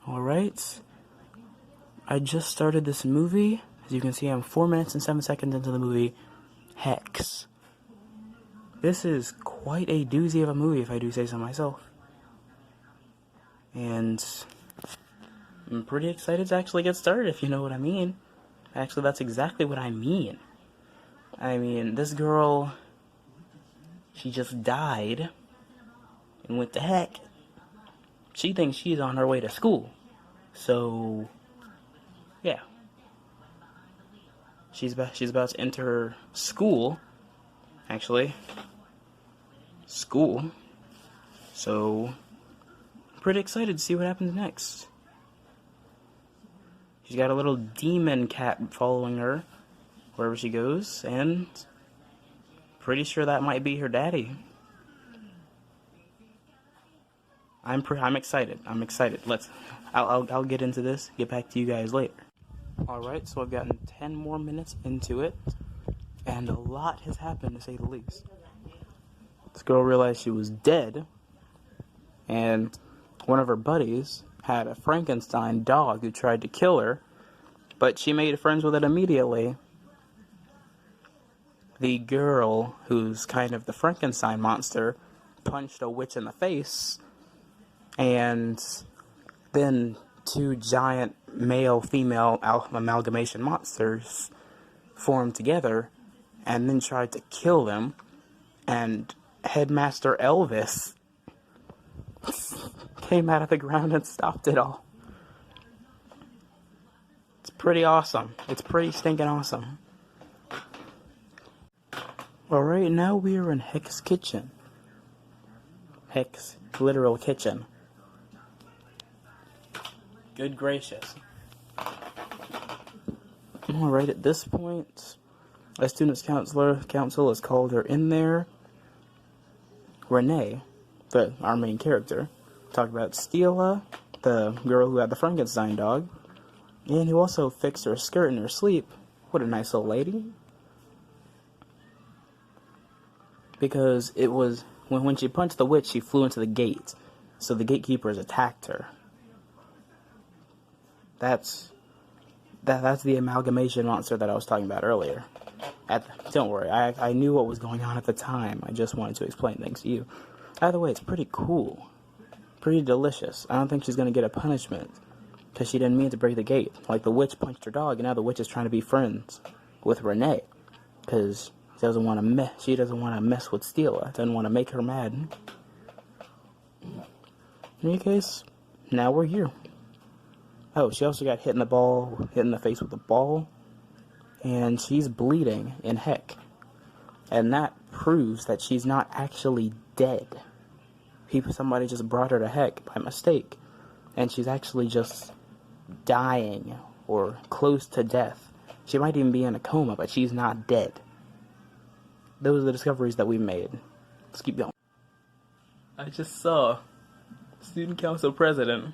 Alright, I just started this movie. As you can see, I'm 4 minutes and 7 seconds into the movie, Hex. This is quite a doozy of a movie, if I do say so myself. And I'm pretty excited to actually get started, if you know what I mean. Actually, that's exactly what I mean. I mean, this girl, she just died and went to heck. She thinks she's on her way to school. So, yeah. She's about to enter school. Actually. School. So, I'm pretty excited to see what happens next. She's got a little demon cat following her wherever she goes, and pretty sure that might be her daddy. I'm excited. I'll get into this. Get back to you guys later. Alright, so I've gotten 10 more minutes into it, and a lot has happened, to say the least. This girl realized she was dead, and one of her buddies had a Frankenstein dog who tried to kill her, but she made friends with it immediately. The girl, who's kind of the Frankenstein monster, punched a witch in the face, and then two giant male-female amalgamation monsters formed together and then tried to kill them, and Headmaster Elvis came out of the ground and stopped it all. It's pretty awesome. It's pretty stinking awesome. Alright, now we are in Heck's kitchen. Heck's literal kitchen. Good gracious. Alright, at this point, a student's council has called her in there. Renee, our main character, talked about Steela, the girl who had the Frankenstein dog, and who also fixed her skirt in her sleep. What a nice little lady. Because it was, when she punched the witch, she flew into the gate, so the gatekeepers attacked her. That's the amalgamation monster that I was talking about earlier. Don't worry, I knew what was going on at the time. I just wanted to explain things to you. Either way, it's pretty cool. Pretty delicious. I don't think she's going to get a punishment, because she didn't mean to break the gate. Like, the witch punched her dog, and now the witch is trying to be friends with Renee, because she doesn't want to mess with Steela. Doesn't want to make her mad. In any case, now we're here. Oh, she also got hit in the face with a ball, and she's bleeding in heck. And that proves that she's not actually dead. Somebody just brought her to heck by mistake, and she's actually just dying, or close to death. She might even be in a coma, but she's not dead. Those are the discoveries that we made. Let's keep going. I just saw student council president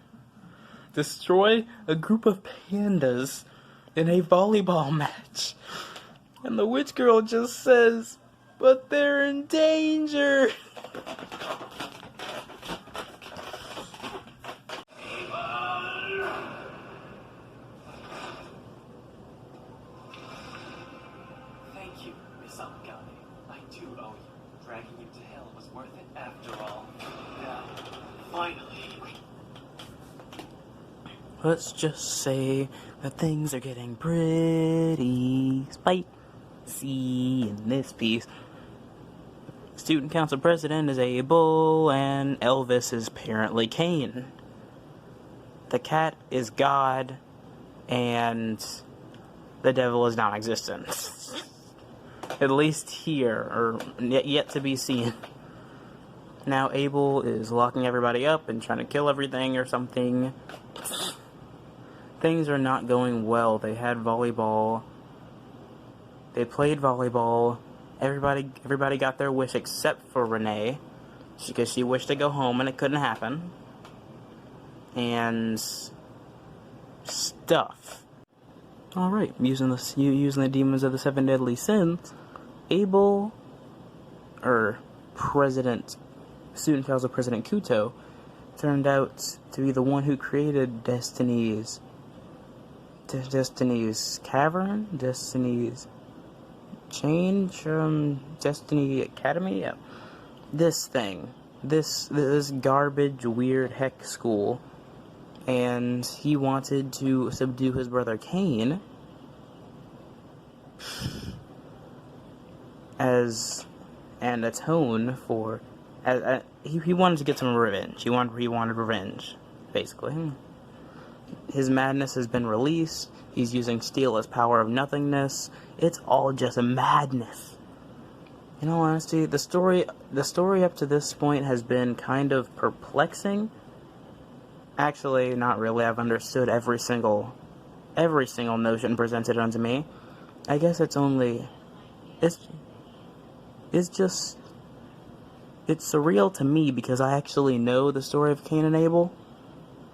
destroy a group of pandas in a volleyball match. And the witch girl just says, "But they're in danger." Thank you, Miss Algani. I do owe you. Dragging you to hell was worth it after all. Now, finally. Let's just say that things are getting pretty spicy in this piece. Student council president is Abel, and Elvis is apparently Cain. The cat is God, and the devil is non-existent. At least here, or yet to be seen. Now Abel is locking everybody up and trying to kill everything or something. Things are not going well. They had volleyball. They played volleyball. Everybody got their wish except for Renee, because she wished to go home and it couldn't happen. And stuff. Alright, using the demons of the 7 deadly sins, Abel, or Student Council President Kuto, turned out to be the one who created Destiny's Cavern, Destiny's Change, Destiny Academy. Yeah. This thing, this garbage, weird heck school, and he wanted to subdue his brother Cain and atone for. He wanted to get some revenge. He wanted revenge, basically. His madness has been released. He's using steel as power of nothingness. It's all just a madness. In all honesty, the story up to this point has been kind of perplexing. Actually, not really. I've understood every single notion presented unto me. I guess it's surreal to me because I actually know the story of Cain and Abel.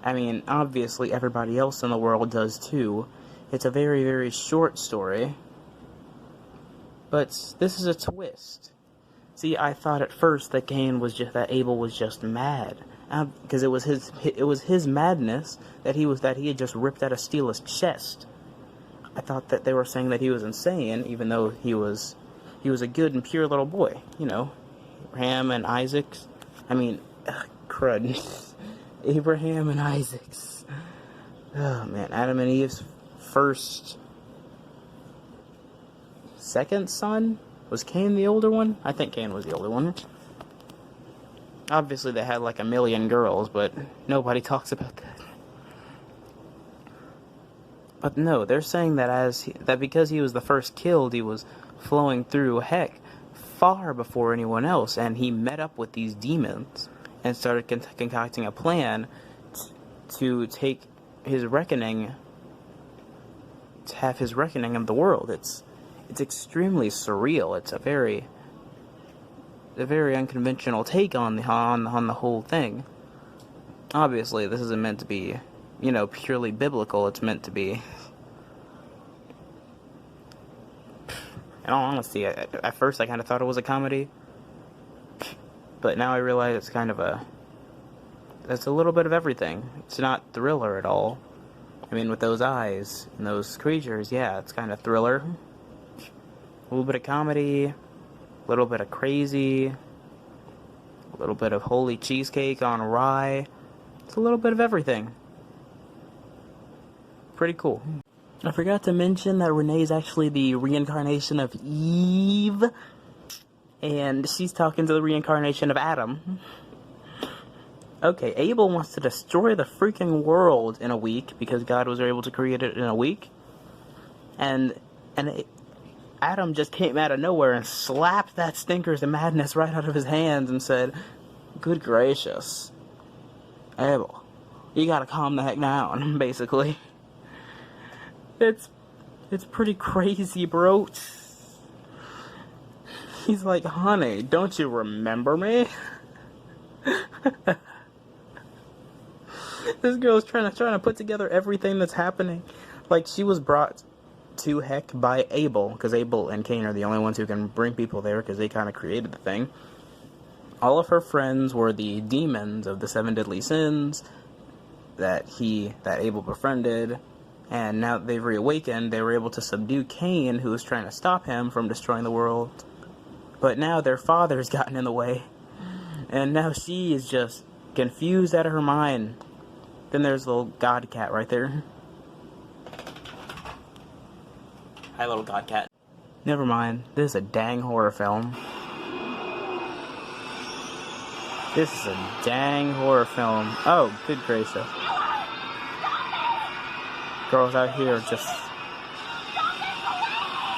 I mean, obviously everybody else in the world does too. It's a very, very short story. But this is a twist. See, I thought at first that Abel was just mad. Because it was his madness that he had just ripped out of Steel's chest. I thought that they were saying that he was insane, even though he was a good and pure little boy, you know. Abraham and Isaac's. I mean, crud. Abraham and Isaac's. Oh man, Adam and Eve's second son? Was Cain the older one? I think Cain was the older one. Obviously they had like 1 million girls, but nobody talks about that. But no, they're saying that because he was the first killed, he was flowing through heck far before anyone else, and he met up with these demons and started concocting a plan to take his reckoning, to have his reckoning of the world. It's extremely surreal. It's a very unconventional take on the whole thing. Obviously, this isn't meant to be, you know, purely biblical. It's meant to be. In all honesty, at first I kind of thought it was a comedy, but now I realize it's a little bit of everything. It's not thriller at all. I mean, with those eyes and those creatures, yeah, it's kind of thriller. A little bit of comedy, a little bit of crazy, a little bit of holy cheesecake on rye. It's a little bit of everything. Pretty cool. I forgot to mention that Renee is actually the reincarnation of Eve, and she's talking to the reincarnation of Adam. Okay, Abel wants to destroy the freaking world in a week because God was able to create it in a week, and Adam just came out of nowhere and slapped that stinkers of madness right out of his hands and said, "Good gracious, Abel, you gotta calm the heck down," basically. It's pretty crazy, bro. He's like, "Honey, don't you remember me?" This girl's trying to put together everything that's happening. Like, she was brought to heck by Abel, because Abel and Cain are the only ones who can bring people there, because they kind of created the thing. All of her friends were the demons of the 7 deadly sins that Abel befriended. And now that they've reawakened, they were able to subdue Cain, who was trying to stop him from destroying the world. But now their father's gotten in the way. And now she is just confused out of her mind. Then there's the little god cat right there. Hi, little god cat. Never mind. This is a dang horror film. This is a dang horror film. Oh, good gracious. Girls out here just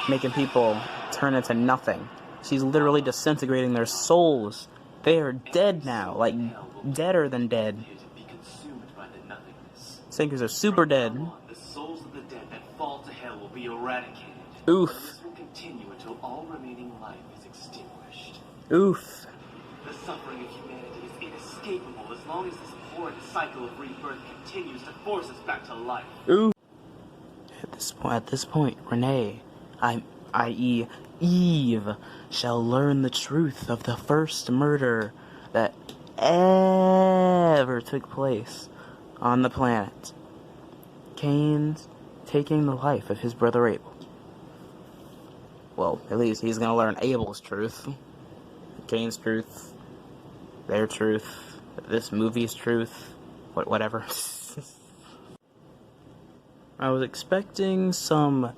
making people turn into nothing. She's literally disintegrating their souls. They are dead now, like deader than dead. Sinkers are super dead. The souls of the dead that fall to hell will be eradicated. Oof. This will continue until all remaining life is extinguished. Oof. The suffering of humanity is inescapable as long as this horrid cycle of rebirth continues to force us back to life. Oof. At this point, Renee, i.e. Eve, shall learn the truth of the first murder that ever took place on the planet. Cain's taking the life of his brother Abel. Well, at least he's going to learn Abel's truth. Cain's truth. Their truth. This movie's truth. Whatever. I was expecting some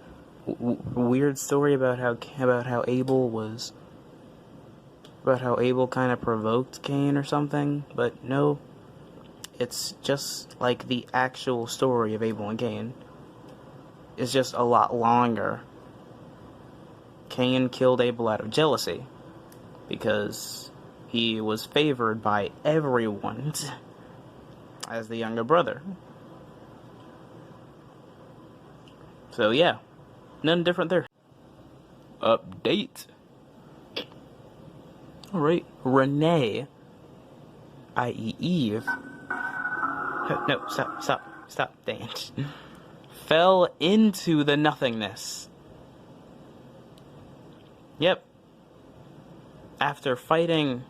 weird story about how Abel kind of provoked Cain or something, but no. It's just like the actual story of Abel and Cain. It's just a lot longer. Cain killed Abel out of jealousy because he was favored by everyone as the younger brother. So yeah, none different there. Update. Alright, Renee, i.e. Eve. No, stop, dang it. Fell into the nothingness. Yep. After fighting...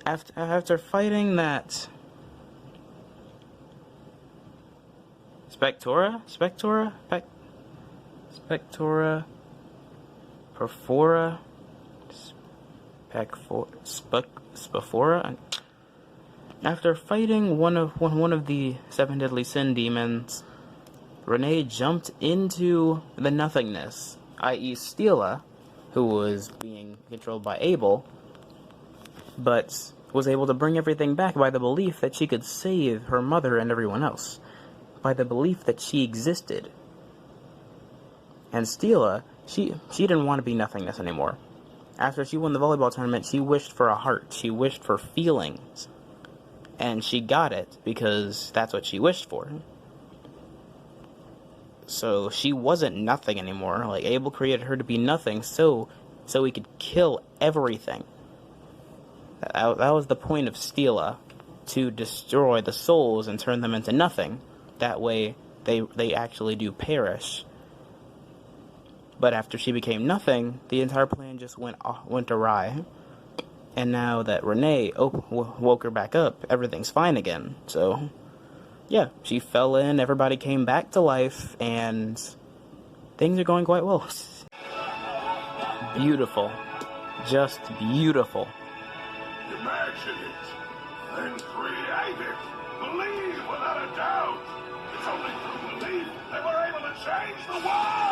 After fighting that... Spectora? Perfora? Spefora? After fighting one of the 7 deadly sin demons, Renee jumped into the nothingness, i.e. Stela, who was being controlled by Abel, but was able to bring everything back by the belief that she could save her mother and everyone else, by the belief that she existed. And Stela, she didn't want to be nothingness anymore. After she won the volleyball tournament, she wished for a heart, she wished for feelings. And she got it because that's what she wished for. So she wasn't nothing anymore. Like, Abel created her to be nothing so he could kill everything. That was the point of Stela, to destroy the souls and turn them into nothing. That way they actually do perish. But after she became nothing, the entire plan just went awry. And now that Renee woke her back up, everything's fine again. So, yeah, she fell in, everybody came back to life, and things are going quite well. Beautiful. Just beautiful. Imagine it, then create it. Believe without a doubt. It's only through belief that we're able to change the world.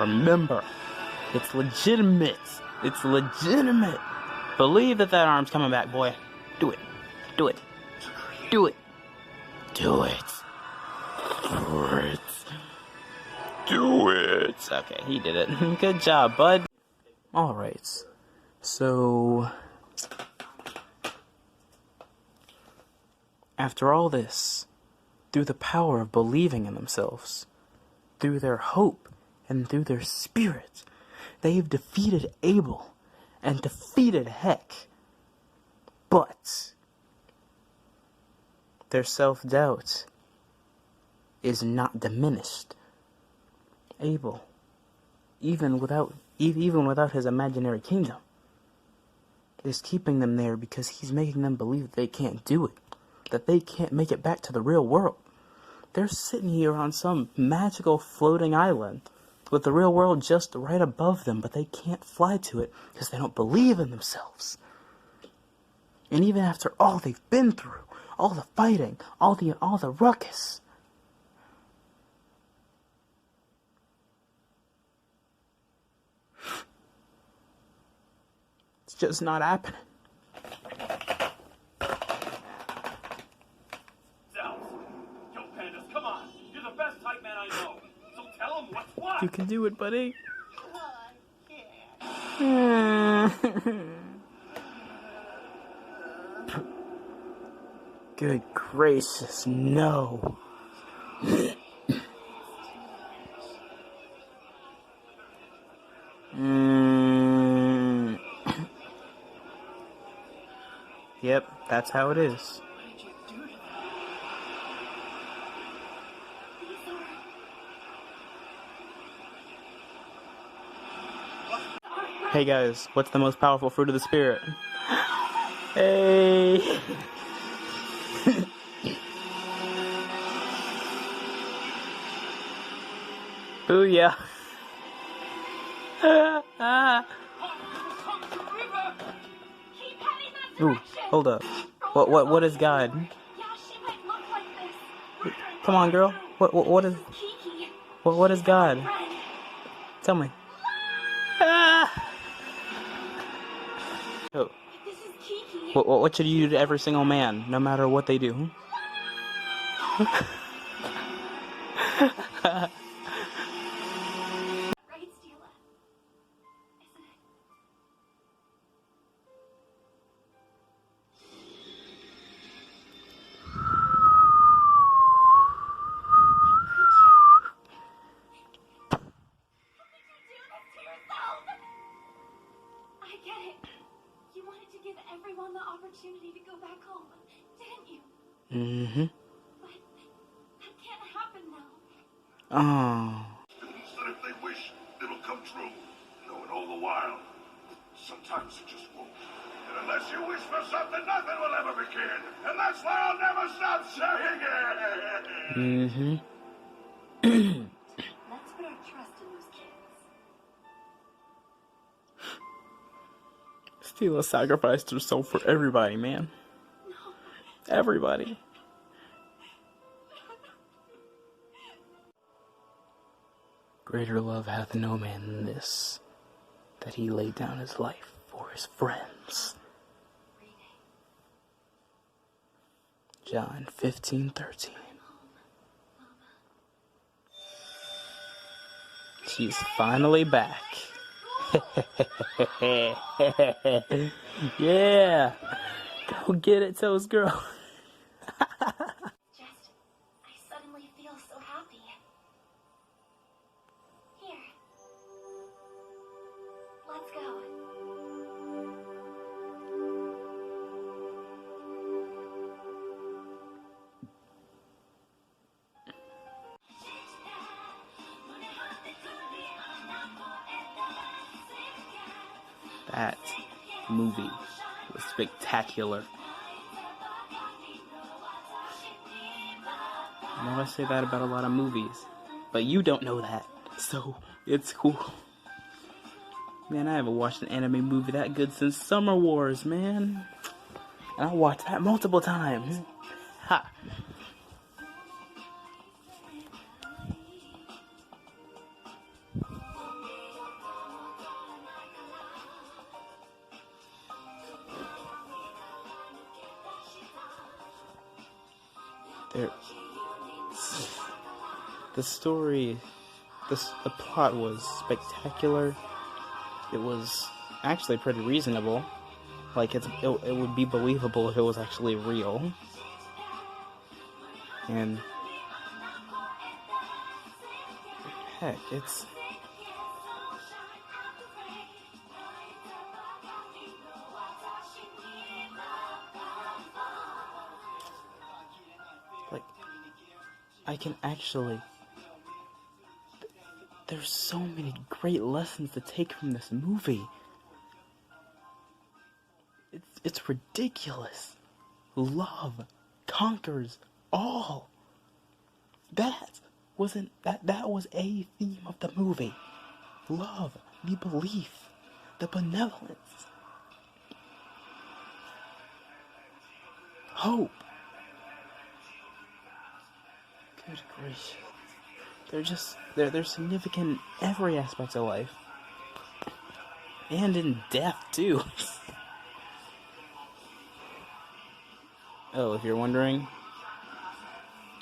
Remember, it's legitimate. It's legitimate. Believe that arm's coming back, boy. Do it. Do it. Do it. Do it. Do it. Do it. Okay, he did it. Good job, bud. Alright. So... after all this, through the power of believing in themselves, through their hope, and through their spirit, they've defeated Abel and defeated Heck. But their self-doubt is not diminished. Abel, even without his imaginary kingdom, is keeping them there because he's making them believe that they can't do it, that they can't make it back to the real world. They're sitting here on some magical floating island with the real world just right above them, but they can't fly to it because they don't believe in themselves. And even after all they've been through, all the fighting, all the ruckus, it's just not happening. Yo, Pandas, come on. You're the best hype man I know. So tell him what's what. You can do it, buddy. Good gracious, no. Yep, that's how it is. Hey guys, what's the most powerful fruit of the spirit? Hey! Booyah! Ooh, hold up. What is God? Yeah, she might look like this. Come on, girl. What is Kiki. what is God? Friend. Tell me. Ah! Oh, This is Kiki. what should you do to every single man, no matter what they do? Right, Stila? Isn't it? Could you? How could you do this to yourself? I get it. You wanted to give everyone the opportunity to go back home, didn't you? Mm-hmm. But that can't happen now. Oh. That if they wish, it'll come true. Knowing all the while, sometimes it just won't. And unless you wish for something, nothing will ever begin. And that's why I'll never stop saying it. Mm-hmm. Let's put our trust in those kids. Stila sacrificed herself for everybody, man. Everybody. Greater love hath no man than this, that he laid down his life for his friends. John 15:13. She's finally back. Yeah. Go get it, Toast Girl. Just, I suddenly feel so happy. Here. Let's go. That movie was spectacular. I know I say that about a lot of movies, but you don't know that, so it's cool. Man, I haven't watched an anime movie that good since Summer Wars, man. And I watched that multiple times. Ha! There, the story, the plot was spectacular. It was actually pretty reasonable. Like, it would be believable if it was actually real. And heck, it's like, I can actually, there's so many great lessons to take from this movie. It's ridiculous. Love conquers all. That was a theme of the movie. Love, the belief, the benevolence, hope. Good gracious. They're significant in every aspect of life. And in death too. Oh, if you're wondering,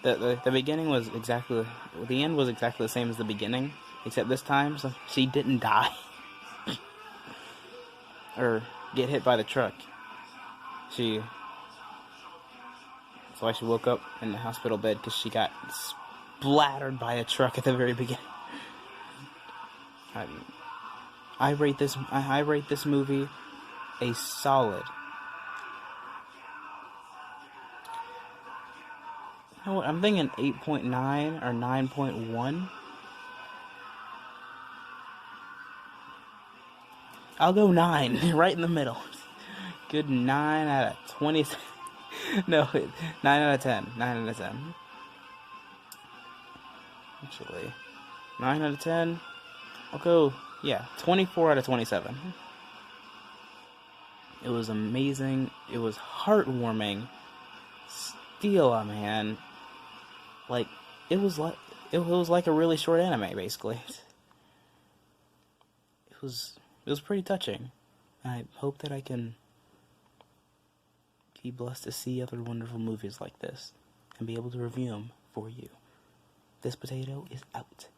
the beginning was exactly, the end was exactly the same as the beginning, except this time she didn't die or get hit by the truck. That's why she woke up in the hospital bed, because she got splattered by a truck at the very beginning. I rate this movie a solid. You know what? I'm thinking 8.9 or 9.1. I'll go 9, right in the middle. Good 9 out of 20. No, 9 out of 10. 9 out of 10. Actually, 9 out of 10. I'll go, yeah, 24 out of 27. It was amazing. It was heartwarming. Still, man. Like, it was like a really short anime, basically. It was pretty touching. I hope that I can be blessed to see other wonderful movies like this and be able to review them for you. This potato is out.